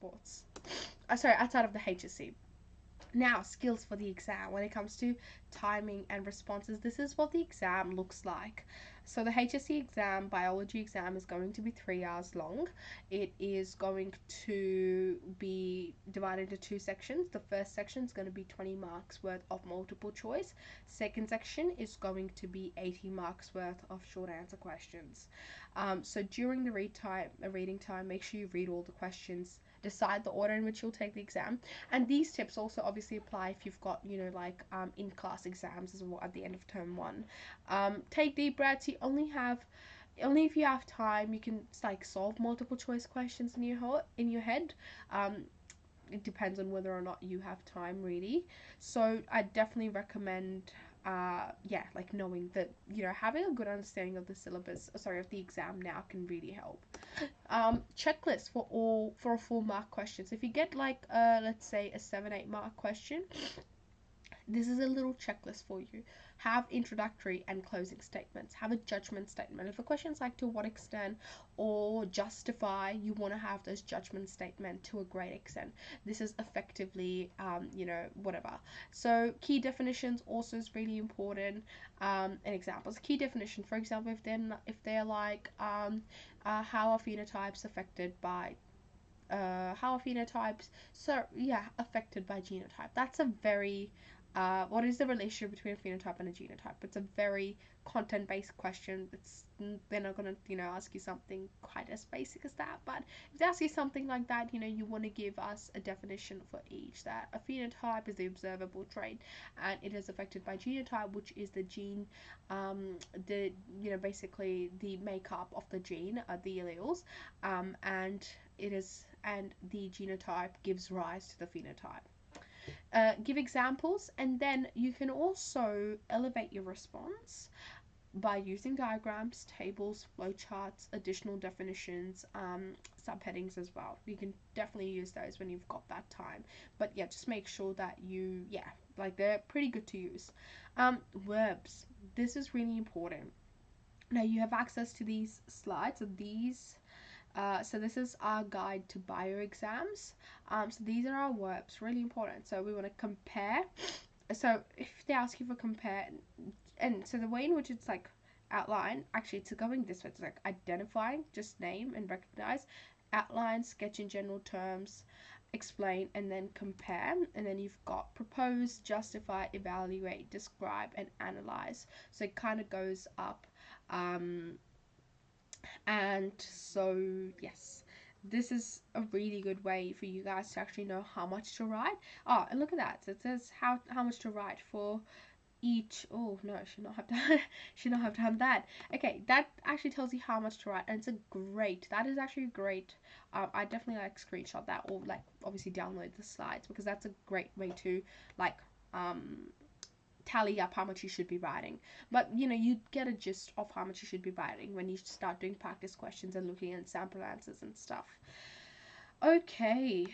sports. Sorry, outside of the HSC. Now, skills for the exam. When it comes to timing and responses, this is what the exam looks like. So the HSC exam, biology exam, is going to be 3 hours long. It is going to be divided into two sections. The first section is going to be 20 marks worth of multiple choice. Second section is going to be 80 marks worth of short answer questions. So during the reading time, make sure you read all the questions, decide the order in which you'll take the exam. And these tips also obviously apply if you've got, like in-class exams as well at the end of term 1. Take deep breaths. Only if you have time, you can like solve multiple choice questions in your head. It depends on whether or not you have time, really. So I definitely recommend like knowing that, having a good understanding of the syllabus, of the exam now can really help. Checklist for a full mark question. So if you get like let's say a 7-8 mark question, this is a little checklist for you. Have introductory and closing statements. Have a judgment statement. If a question's like to what extent or justify, you want to have those judgment statement to a great extent. This is effectively, whatever. So key definitions also is really important. And examples. Key definition, for example, if they're like, how are phenotypes affected by affected by genotype. That's a very what is the relationship between a phenotype and a genotype? It's a very content-based question. They're not gonna ask you something quite as basic as that. But if they ask you something like that, you want to give us a definition for each. That a phenotype is the observable trait, and it is affected by genotype, which is the gene, basically the makeup of the gene, the alleles, and the genotype gives rise to the phenotype. Give examples, and then you can also elevate your response by using diagrams, tables, flowcharts, additional definitions, subheadings as well. You can definitely use those when you've got that time. But yeah, just make sure that they're pretty good to use. Verbs. This is really important. Now you have access to these slides. So this is our guide to bio exams. So these are our verbs, really important. So we want to compare. So if they ask you for compare, and so the way in which it's like outline, actually it's going this way. It's like identifying, just name and recognize, outline, sketch in general terms, explain, and then compare. And then you've got propose, justify, evaluate, describe, and analyze. So it kind of goes up. And so yes, this is a really good way for you guys to actually know how much to write. Oh, and look at that. So it says how much to write for each. Oh no, should not have done that. Okay, that actually tells you how much to write, and that is actually great. I definitely like screenshot that, or like obviously download the slides, because that's a great way to like tally up how much you should be writing. But you get a gist of how much you should be writing when you start doing practice questions and looking at sample answers and stuff. Okay,